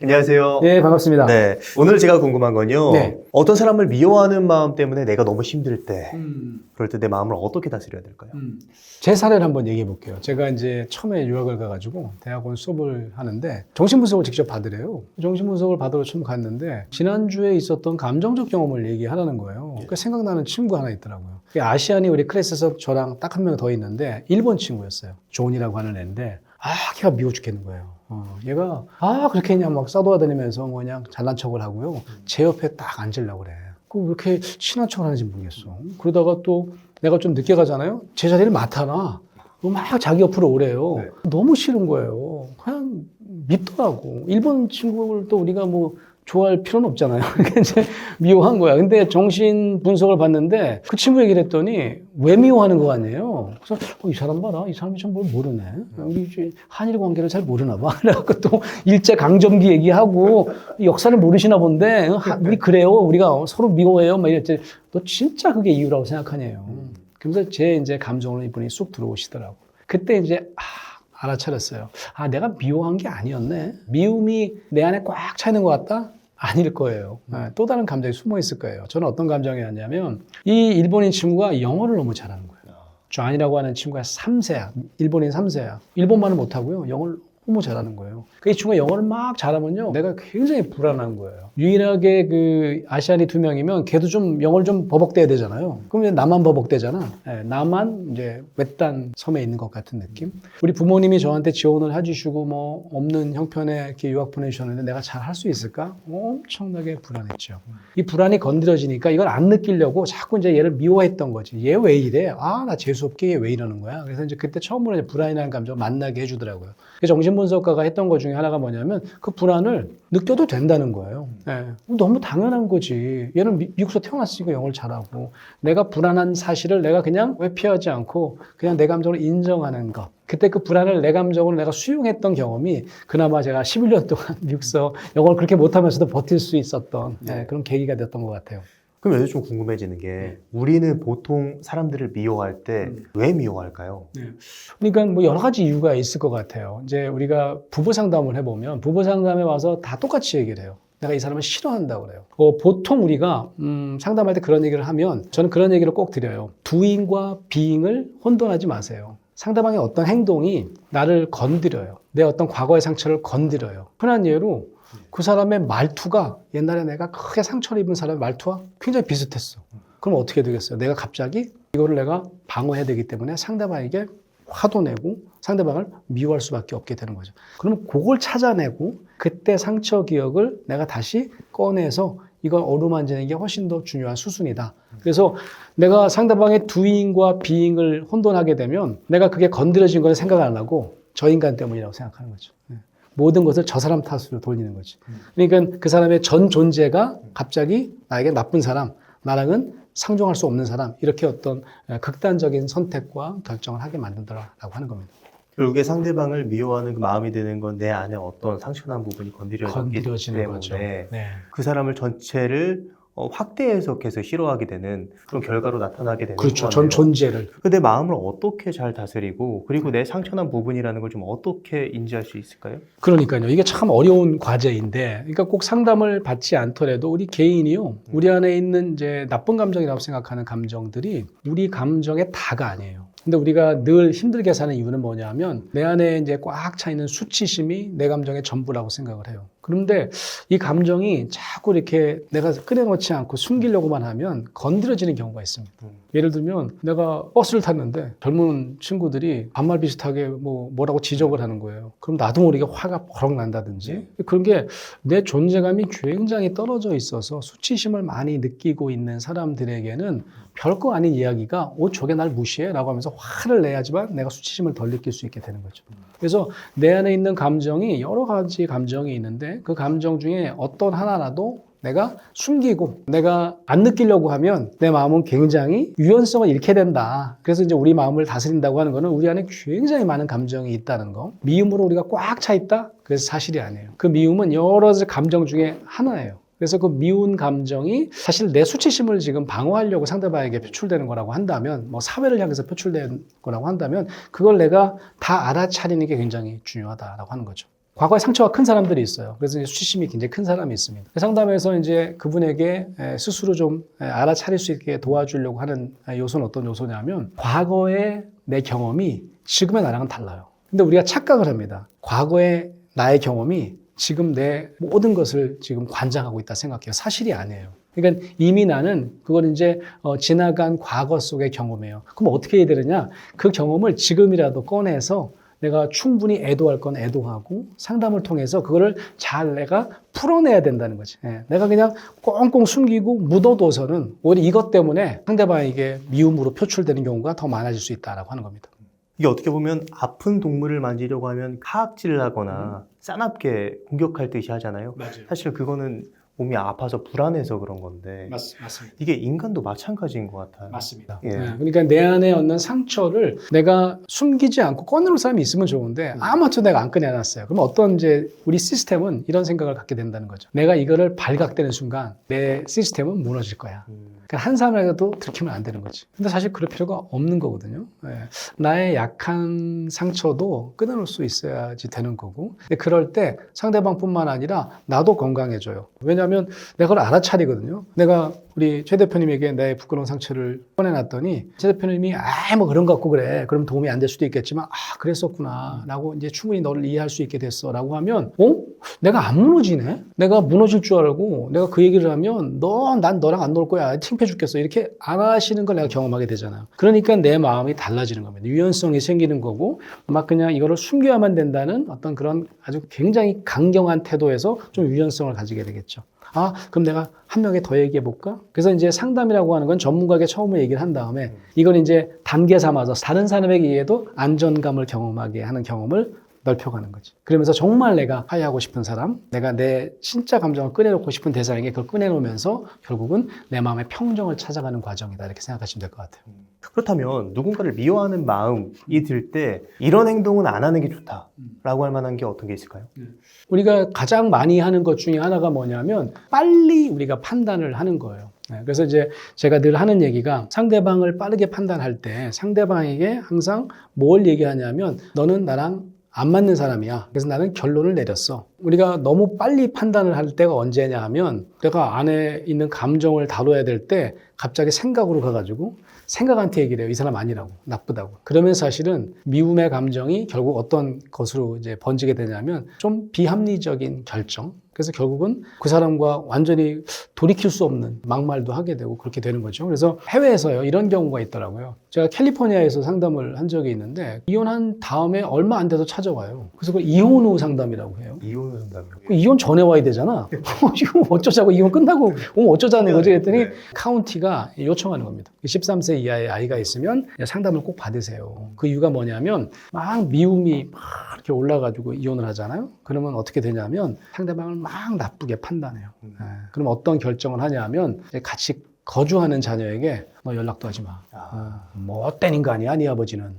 안녕하세요. 네, 반갑습니다. 네, 오늘 제가 궁금한 건요. 네. 어떤 사람을 미워하는 마음 때문에 내가 너무 힘들 때, 그럴 때 내 마음을 어떻게 다스려야 될까요? 제 사례를 한번 얘기해 볼게요. 제가 이제 처음에 유학을 가가지고 대학원 수업을 하는데 정신분석을 직접 받으래요. 정신분석을 받으러 처음 갔는데 지난주에 있었던 감정적 경험을 얘기하라는 거예요. 그 생각나는 친구가 하나 있더라고요. 아시안이 우리 클래스에서 저랑 딱 한 명 더 있는데 일본 친구였어요. 존이라고 하는 애인데 걔가 미워 죽겠는 거예요. 얘가 그렇게 그냥 막 싸돌아다니면서 뭐 그냥 잘난 척을 하고요. 제 옆에 딱 앉으려고 그래. 왜 이렇게 친한 척을 하는지 모르겠어. 그러다가 또 내가 좀 늦게 가잖아요. 제 자리를 맡아놔. 막 자기 옆으로 오래요. 네. 너무 싫은 거예요. 그냥 밉더라고. 일본 친구를 또 우리가 뭐 좋아할 필요는 없잖아요. 그러니까 이제 미워한 거야. 근데 정신 분석을 봤는데 그 친구 얘기를 했더니 왜 미워하는 거 아니에요? 그래서 이 사람 봐라. 이 사람이 참 뭘 모르네. 우리 이제 한일 관계를 잘 모르나 봐. 그래갖고 또 일제 강점기 얘기하고 역사를 모르시나 본데 우리 그래요. 우리가 서로 미워해요. 막 이랬지. 너 진짜 그게 이유라고 생각하냐요. 그러면서 제 이제 감정으로 이분이 쑥 들어오시더라고. 그때 이제 알아차렸어요. 내가 미워한 게 아니었네. 미움이 내 안에 꽉 차 있는 것 같다? 아닐 거예요. 또 다른 감정이 숨어 있을 거예요. 저는 어떤 감정이었냐면 이 일본인 친구가 영어를 너무 잘하는 거예요. 존이라고 하는 친구가 3세야. 일본인 3세야. 일본말을 못하고요. 영어를 너무 잘하는 거예요. 이 친구가 영어를 막 잘하면요. 내가 굉장히 불안한 거예요. 유일하게 그 아시안이 2명이면 걔도 좀 영어를 좀 버벅대야 되잖아요. 그럼 이제 나만 버벅대잖아. 나만 이제 외딴 섬에 있는 것 같은 느낌? 우리 부모님이 저한테 지원을 해주시고 뭐 없는 형편에 이렇게 유학 보내주셨는데 내가 잘 할 수 있을까? 엄청나게 불안했죠. 이 불안이 건드려지니까 이걸 안 느끼려고 자꾸 이제 얘를 미워했던 거지. 얘 왜 이래? 나 재수없게 얘 왜 이러는 거야? 그래서 이제 그때 처음으로 이제 불안이라는 감정을 만나게 해주더라고요. 정신분석가가 했던 것 중에 하나가 뭐냐면 그 불안을 느껴도 된다는 거예요. 너무 당연한 거지. 얘는 미국에서 태어났으니까 영어를 잘하고 내가 불안한 사실을 내가 그냥 회피하지 않고 그냥 내 감정을 인정하는 것. 그때 그 불안을 내 감정으로 내가 수용했던 경험이 그나마 제가 11년 동안 미국에서 영어를 그렇게 못하면서도 버틸 수 있었던 그런 계기가 됐던 것 같아요. 그럼 여기서 좀 궁금해지는 게 우리는 보통 사람들을 미워할 때 왜 미워할까요? 그러니까 뭐 여러 가지 이유가 있을 것 같아요. 이제 우리가 부부 상담을 해보면 부부 상담에 와서 다 똑같이 얘기를 해요. 내가 이 사람을 싫어한다고 그래요. 보통 우리가 상담할 때 그런 얘기를 하면 저는 그런 얘기를 꼭 드려요. doing과 being을 혼돈하지 마세요. 상대방의 어떤 행동이 나를 건드려요. 내 어떤 과거의 상처를 건드려요. 흔한 예로 그 사람의 말투가 옛날에 내가 크게 상처를 입은 사람의 말투와 굉장히 비슷했어. 그럼 어떻게 되겠어요? 내가 갑자기 이거를 내가 방어해야 되기 때문에 상대방에게 화도 내고 상대방을 미워할 수밖에 없게 되는 거죠. 그러면 그걸 찾아내고 그때 상처 기억을 내가 다시 꺼내서 이걸 어루만지는 게 훨씬 더 중요한 수순이다. 그래서 내가 상대방의 doing과 being을 혼돈하게 되면 내가 그게 건드려진 걸 생각 안 하고 저 인간 때문이라고 생각하는 거죠. 모든 것을 저 사람 탓으로 돌리는 거지. 그러니까 그 사람의 전 존재가 갑자기 나에게 나쁜 사람, 나랑은 상종할 수 없는 사람, 이렇게 어떤 극단적인 선택과 결정을 하게 만든다라고 하는 겁니다. 결국에 상대방을 미워하는 그 마음이 드는 건 내 안에 어떤 상처난 부분이 건드려지기 때문에 거죠. 네. 그 사람을 전체를 확대 해석해서 싫어하게 되는 그런 결과로 나타나게 되는 그렇죠. 거네요. 전 존재를. 내 마음을 어떻게 잘 다스리고 그리고 내 상처난 부분이라는 걸 좀 어떻게 인지할 수 있을까요? 그러니까요. 이게 참 어려운 과제인데, 그러니까 꼭 상담을 받지 않더라도 우리 개인이요, 우리 안에 있는 이제 나쁜 감정이라고 생각하는 감정들이 우리 감정의 다가 아니에요. 근데 우리가 늘 힘들게 사는 이유는 뭐냐면 내 안에 이제 꽉 차 있는 수치심이 내 감정의 전부라고 생각을 해요. 그런데 이 감정이 자꾸 이렇게 내가 꺼내놓지 않고 숨기려고만 하면 건드려지는 경우가 있습니다. 예를 들면 내가 버스를 탔는데 젊은 친구들이 반말 비슷하게 뭐라고 지적을 하는 거예요. 그럼 나도 모르게 화가 버럭 난다든지 그런 게 내 존재감이 굉장히 떨어져 있어서 수치심을 많이 느끼고 있는 사람들에게는 별거 아닌 이야기가 저게 날 무시해? 라고 하면서 화를 내야지만 내가 수치심을 덜 느낄 수 있게 되는 거죠. 그래서 내 안에 있는 감정이 여러 가지 감정이 있는데 그 감정 중에 어떤 하나라도 내가 숨기고 내가 안 느끼려고 하면 내 마음은 굉장히 유연성을 잃게 된다. 그래서 이제 우리 마음을 다스린다고 하는 거는 우리 안에 굉장히 많은 감정이 있다는 거. 미움으로 우리가 꽉 차 있다? 그래서 사실이 아니에요. 그 미움은 여러 감정 중에 하나예요. 그래서 그 미운 감정이 사실 내 수치심을 지금 방어하려고 상대방에게 표출되는 거라고 한다면, 사회를 향해서 표출된 거라고 한다면 그걸 내가 다 알아차리는 게 굉장히 중요하다라고 하는 거죠. 과거에 상처가 큰 사람들이 있어요. 그래서 이제 수치심이 굉장히 큰 사람이 있습니다. 상담에서 이제 그분에게 스스로 좀 알아차릴 수 있게 도와주려고 하는 요소는 어떤 요소냐면 과거의 내 경험이 지금의 나랑은 달라요. 근데 우리가 착각을 합니다. 과거의 나의 경험이 지금 내 모든 것을 지금 관장하고 있다 생각해요. 사실이 아니에요. 그러니까 이미 나는 그걸 이제 지나간 과거 속의 경험이에요. 그럼 어떻게 해야 되느냐? 그 경험을 지금이라도 꺼내서 내가 충분히 애도할 건 애도하고 상담을 통해서 그거를 잘 내가 풀어내야 된다는 거지. 내가 그냥 꽁꽁 숨기고 묻어둬서는 오히려 이것 때문에 상대방에게 미움으로 표출되는 경우가 더 많아질 수 있다라고 하는 겁니다. 이게 어떻게 보면 아픈 동물을 만지려고 하면 카악질을 하거나 싸납게 공격할 듯이 하잖아요. 맞아요. 사실 그거는 몸이 아파서 불안해서 그런 건데 맞습니다. 이게 인간도 마찬가지인 것 같아요. 맞습니다. 예. 그러니까 내 안에 있는 상처를 내가 숨기지 않고 꺼내놓을 사람이 있으면 좋은데 아무것도 내가 안 꺼내놨어요. 그럼 어떤 이제 우리 시스템은 이런 생각을 갖게 된다는 거죠. 내가 이거를 발각되는 순간 내 시스템은 무너질 거야. 그러니까 한 사람이라도 들키면 안 되는 거지. 근데 사실 그럴 필요가 없는 거거든요. 나의 약한 상처도 끊어놓을 수 있어야지 되는 거고. 근데 그럴 때 상대방뿐만 아니라 나도 건강해져요. 왜냐하면 내가 그걸 알아차리거든요. 내가 우리 최 대표님에게 내 부끄러운 상처를 꺼내놨더니 최 대표님이 뭐 그런 거 같고 그래. 그럼 도움이 안 될 수도 있겠지만 그랬었구나 라고 이제 충분히 너를 이해할 수 있게 됐어 라고 하면 내가 안 무너지네? 내가 무너질 줄 알고 내가 그 얘기를 하면 난 너랑 안 놀 거야. 창피해 죽겠어. 이렇게 안 하시는 걸 내가 경험하게 되잖아요. 그러니까 내 마음이 달라지는 겁니다. 유연성이 생기는 거고 막 그냥 이거를 숨겨야만 된다는 어떤 그런 아주 굉장히 강경한 태도에서 좀 유연성을 가지게 되겠죠. 그럼 내가 한 명에 더 얘기해 볼까? 그래서 이제 상담이라고 하는 건 전문가에게 처음으로 얘기를 한 다음에 이걸 이제 단계 삼아서 다른 사람에게 의해도 안전감을 경험하게 하는 경험을 넓혀가는 거지. 그러면서 정말 내가 화해하고 싶은 사람, 내가 내 진짜 감정을 꺼내놓고 싶은 대상에게 그걸 꺼내놓으면서 결국은 내 마음의 평정을 찾아가는 과정이다. 이렇게 생각하시면 될 것 같아요. 그렇다면 누군가를 미워하는 마음이 들 때 이런 행동은 안 하는 게 좋다라고 할 만한 게 어떤 게 있을까요? 우리가 가장 많이 하는 것 중에 하나가 뭐냐면 빨리 우리가 판단을 하는 거예요. 그래서 이제 제가 늘 하는 얘기가 상대방을 빠르게 판단할 때 상대방에게 항상 뭘 얘기하냐면 너는 나랑 안 맞는 사람이야. 그래서 나는 결론을 내렸어. 우리가 너무 빨리 판단을 할 때가 언제냐 하면 내가 안에 있는 감정을 다뤄야 될 때 갑자기 생각으로 가가지고 생각한테 얘기를 해요. 이 사람 아니라고. 나쁘다고. 그러면 사실은 미움의 감정이 결국 어떤 것으로 이제 번지게 되냐면 좀 비합리적인 결정. 그래서 결국은 그 사람과 완전히 돌이킬 수 없는 막말도 하게 되고 그렇게 되는 거죠. 그래서 해외에서요, 이런 경우가 있더라고요. 제가 캘리포니아에서 상담을 한 적이 있는데 이혼한 다음에 얼마 안 돼서 찾아와요. 그래서 그걸 이혼 후 상담이라고 해요. 이혼 후 상담이요? 이혼 전에 와야 되잖아. 이혼 어쩌자고, 이혼 끝나고 오면 어쩌자는 거지 그랬더니 카운티가 요청하는 겁니다. 13세 이하의 아이가 있으면 상담을 꼭 받으세요. 그 이유가 뭐냐면 막 미움이 막 이렇게 올라가지고 이혼을 하잖아요. 그러면 어떻게 되냐면 상대방을 막 나쁘게 판단해요. 그럼 어떤 결정을 하냐면 같이 거주하는 자녀에게 너 연락도 하지 마. 뭐 어떤 인간이야, 네 아버지는.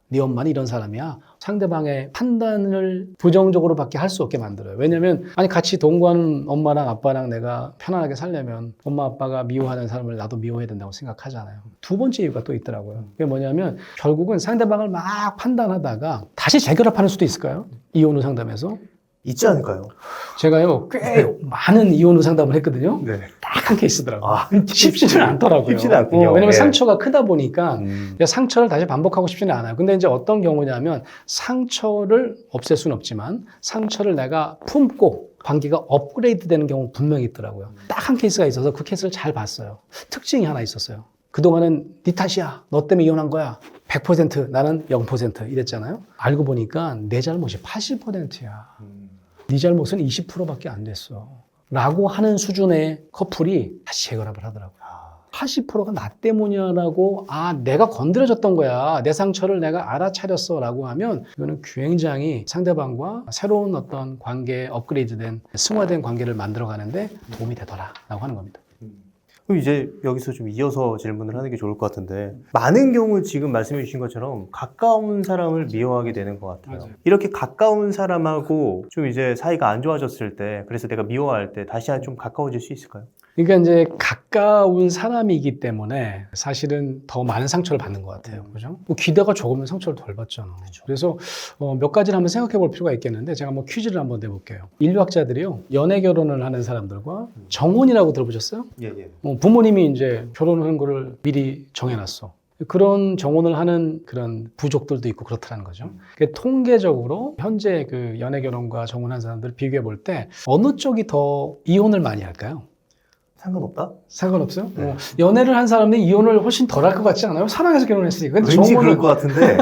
네 엄마는 이런 사람이야. 상대방의 판단을 부정적으로밖에 할 수 없게 만들어요. 왜냐면 같이 동거하는 엄마랑 아빠랑 내가 편안하게 살려면 엄마 아빠가 미워하는 사람을 나도 미워해야 된다고 생각하잖아요. 두 번째 이유가 또 있더라고요. 그게 뭐냐면 결국은 상대방을 막 판단하다가 다시 재결합하는 수도 있을까요? 이혼 후 상담에서. 있지 않을까요? 제가요 꽤 많은 이혼 후 상담을 했거든요. 네. 딱 한 케이스더라고요. 쉽지는 않더라고요. 쉽지는 않군요. 왜냐면 네. 상처가 크다 보니까 상처를 다시 반복하고 싶지는 않아요. 근데 이제 어떤 경우냐면 상처를 없앨 수는 없지만 상처를 내가 품고 관계가 업그레이드 되는 경우 분명히 있더라고요. 딱 한 케이스가 있어서 그 케이스를 잘 봤어요. 특징이 하나 있었어요. 그동안은 네 탓이야. 너 때문에 이혼한 거야. 100% 나는 0% 이랬잖아요. 알고 보니까 내 잘못이 80%야. 네 잘못은 20%밖에 안 됐어. 라고 하는 수준의 커플이 다시 재결합을 하더라고요. 80%가 나 때문이야라고 내가 건드려졌던 거야. 내 상처를 내가 알아차렸어 라고 하면 이거는 굉장히 상대방과 새로운 어떤 관계 업그레이드된 승화된 관계를 만들어가는데 도움이 되더라라고 하는 겁니다. 그럼 이제 여기서 좀 이어서 질문을 하는 게 좋을 것 같은데 많은 경우 지금 말씀해 주신 것처럼 가까운 사람을 미워하게 되는 것 같아요. 맞아요. 이렇게 가까운 사람하고 좀 이제 사이가 안 좋아졌을 때 그래서 내가 미워할 때 다시 좀 가까워질 수 있을까요? 그러니까 이제 가까운 사람이기 때문에 사실은 더 많은 상처를 받는 것 같아요. 그죠? 뭐 기대가 적으면 상처를 덜 받잖아. 그래서 몇 가지를 한번 생각해 볼 필요가 있겠는데 제가 한번 퀴즈를 한번 내볼게요. 인류학자들이요, 연애 결혼을 하는 사람들과 정혼이라고 들어보셨어요? 예, 예. 부모님이 이제 결혼하는 거를 미리 정해놨어. 그런 정혼을 하는 그런 부족들도 있고 그렇다는 거죠. 통계적으로 현재 그 연애 결혼과 정혼한 사람들을 비교해 볼 때 어느 쪽이 더 이혼을 많이 할까요? 상관없다? 상관없어요? 연애를 한 사람이 이혼을 훨씬 덜 할 것 같지 않아요? 사랑해서 결혼했으니까. 근데 왠지 그럴 것 같은데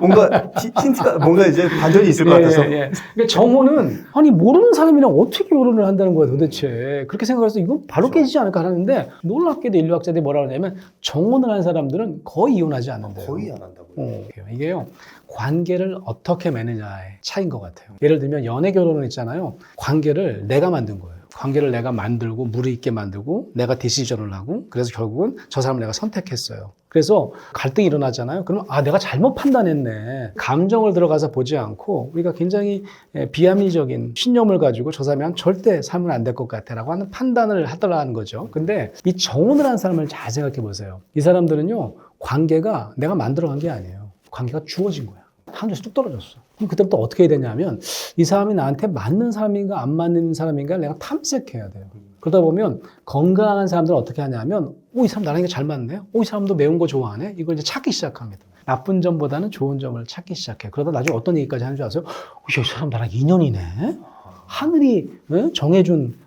뭔가 힌트가 뭔가 이제 반전이 있을 것 같아서. 그러니까 정호는 아니 모르는 사람이랑 어떻게 결혼을 한다는 거야 도대체. 그렇게 생각해서 이건 바로 깨지지 않을까 하는데 놀랍게도 인류학자들이 뭐라고 하냐면 정혼을 한 사람들은 거의 이혼하지 않는데요. 거의 안 한다고요. 이게요, 관계를 어떻게 맺느냐의 차이인 것 같아요. 예를 들면 연애 결혼은 있잖아요. 관계를 내가 만든 거예요. 관계를 내가 만들고 무리 있게 만들고 내가 디시전을 하고 그래서 결국은 저 사람을 내가 선택했어요. 그래서 갈등이 일어나잖아요. 그러면 내가 잘못 판단했네. 감정을 들어가서 보지 않고 우리가 굉장히 비합리적인 신념을 가지고 저 사람이랑 절대 살면 안 될 것 같아라고 하는 판단을 하더라는 거죠. 근데 이 정혼을 한 사람을 잘 생각해 보세요. 이 사람들은요, 관계가 내가 만들어간 게 아니에요. 관계가 주어진 거야. 하늘에서 뚝 떨어졌어. 그럼 그때부터 어떻게 해야 되냐면 이 사람이 나한테 맞는 사람인가 안 맞는 사람인가 내가 탐색해야 돼요. 그러다 보면 건강한 사람들은 어떻게 하냐면 이 사람 나랑 잘 맞네? 이 사람도 매운 거 좋아하네? 이걸 이제 찾기 시작합니다. 나쁜 점보다는 좋은 점을 찾기 시작해요. 그러다 나중에 어떤 얘기까지 하는 줄 아세요? 이 사람 나랑 인연이네? 하늘이 정해준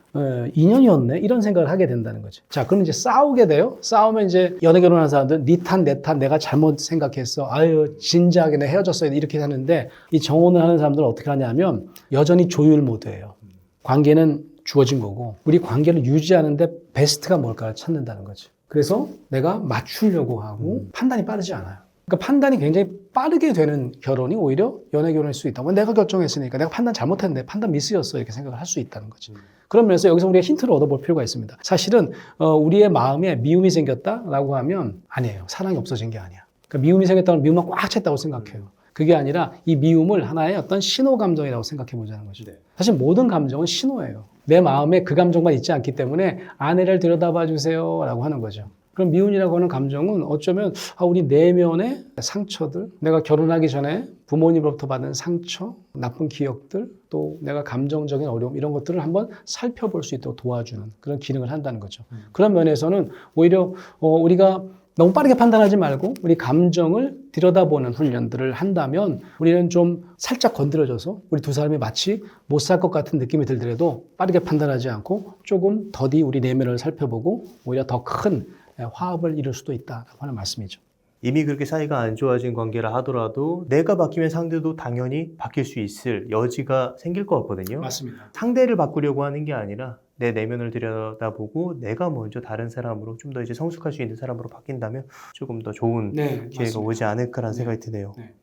인연이었네? 이런 생각을 하게 된다는 거죠. 자, 그럼 이제 싸우게 돼요. 싸우면 이제 연애 결혼하는 사람들은 네 탓, 내 탓, 내가 잘못 생각했어. 아유, 진지하게 내 헤어졌어야 돼. 이렇게 하는데 이 정혼을 하는 사람들은 어떻게 하냐면 여전히 조율 모드예요. 관계는 주어진 거고 우리 관계를 유지하는데 베스트가 뭘까 찾는다는 거죠. 그래서 내가 맞추려고 하고 판단이 빠르지 않아요. 그러니까 판단이 굉장히 빠르게 되는 결혼이 오히려 연애 결혼일 수 있다. 내가 결정했으니까 내가 판단 잘못했는데 판단 미스였어 이렇게 생각을 할 수 있다는 거지. 그런 면에서 여기서 우리가 힌트를 얻어볼 필요가 있습니다. 사실은 우리의 마음에 미움이 생겼다라고 하면 아니에요. 사랑이 없어진 게 아니야. 그러니까 미움이 생겼다고 미움만 꽉 찼다고 생각해요. 그게 아니라 이 미움을 하나의 어떤 신호 감정이라고 생각해 보자는 거죠. 사실 모든 감정은 신호예요. 내 마음에 그 감정만 있지 않기 때문에 아내를 들여다봐 주세요 라고 하는 거죠. 그럼 미움이라고 하는 감정은 어쩌면 우리 내면의 상처들, 내가 결혼하기 전에 부모님으로부터 받은 상처, 나쁜 기억들, 또 내가 감정적인 어려움 이런 것들을 한번 살펴볼 수 있도록 도와주는 그런 기능을 한다는 거죠. 그런 면에서는 오히려 우리가 너무 빠르게 판단하지 말고 우리 감정을 들여다보는 훈련들을 한다면 우리는 좀 살짝 건드려져서 우리 두 사람이 마치 못 살 것 같은 느낌이 들더라도 빠르게 판단하지 않고 조금 더디 우리 내면을 살펴보고 오히려 더 큰 화합을 이룰 수도 있다라고 하는 말씀이죠. 이미 그렇게 사이가 안 좋아진 관계라 하더라도 내가 바뀌면 상대도 당연히 바뀔 수 있을 여지가 생길 것 같거든요. 맞습니다. 상대를 바꾸려고 하는 게 아니라 내 내면을 들여다보고 내가 먼저 다른 사람으로 좀 더 이제 성숙할 수 있는 사람으로 바뀐다면 조금 더 좋은 기회가 맞습니다. 오지 않을까라는 생각이 드네요. 네.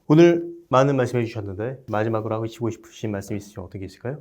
오늘 많은 말씀해 주셨는데 마지막으로 하시고 싶으신 말씀 있으시면 어떤 게 있을까요?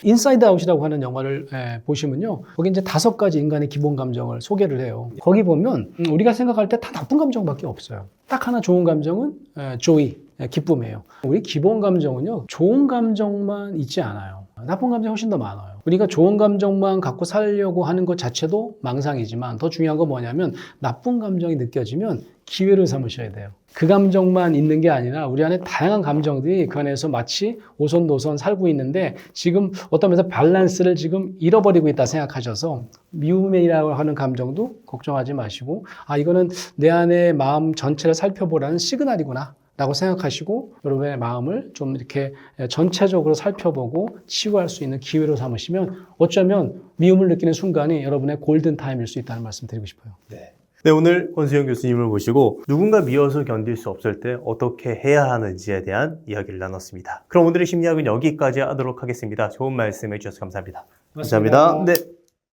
인사이드 아웃이라고 하는 영화를 보시면요. 거기 이제 5가지 인간의 기본 감정을 소개를 해요. 거기 보면 우리가 생각할 때 다 나쁜 감정밖에 없어요. 딱 하나 좋은 감정은 조이, 기쁨이에요. 우리 기본 감정은요. 좋은 감정만 있지 않아요. 나쁜 감정이 훨씬 더 많아요. 우리가 좋은 감정만 갖고 살려고 하는 것 자체도 망상이지만 더 중요한 건 뭐냐면 나쁜 감정이 느껴지면 기회를 삼으셔야 돼요. 그 감정만 있는 게 아니라 우리 안에 다양한 감정들이 그 안에서 마치 오손도손 살고 있는데 지금 어떤 면에서 밸런스를 지금 잃어버리고 있다 생각하셔서 미움이라고 하는 감정도 걱정하지 마시고 이거는 내 안의 마음 전체를 살펴보라는 시그널이구나 라고 생각하시고 여러분의 마음을 좀 이렇게 전체적으로 살펴보고 치유할 수 있는 기회로 삼으시면 어쩌면 미움을 느끼는 순간이 여러분의 골든타임일 수 있다는 말씀 드리고 싶어요. 네, 오늘 권수영 교수님을 모시고 누군가 미워서 견딜 수 없을 때 어떻게 해야 하는지에 대한 이야기를 나눴습니다. 그럼 오늘의 심리학은 여기까지 하도록 하겠습니다. 좋은 말씀 해주셔서 감사합니다. 고맙습니다. 감사합니다. 네.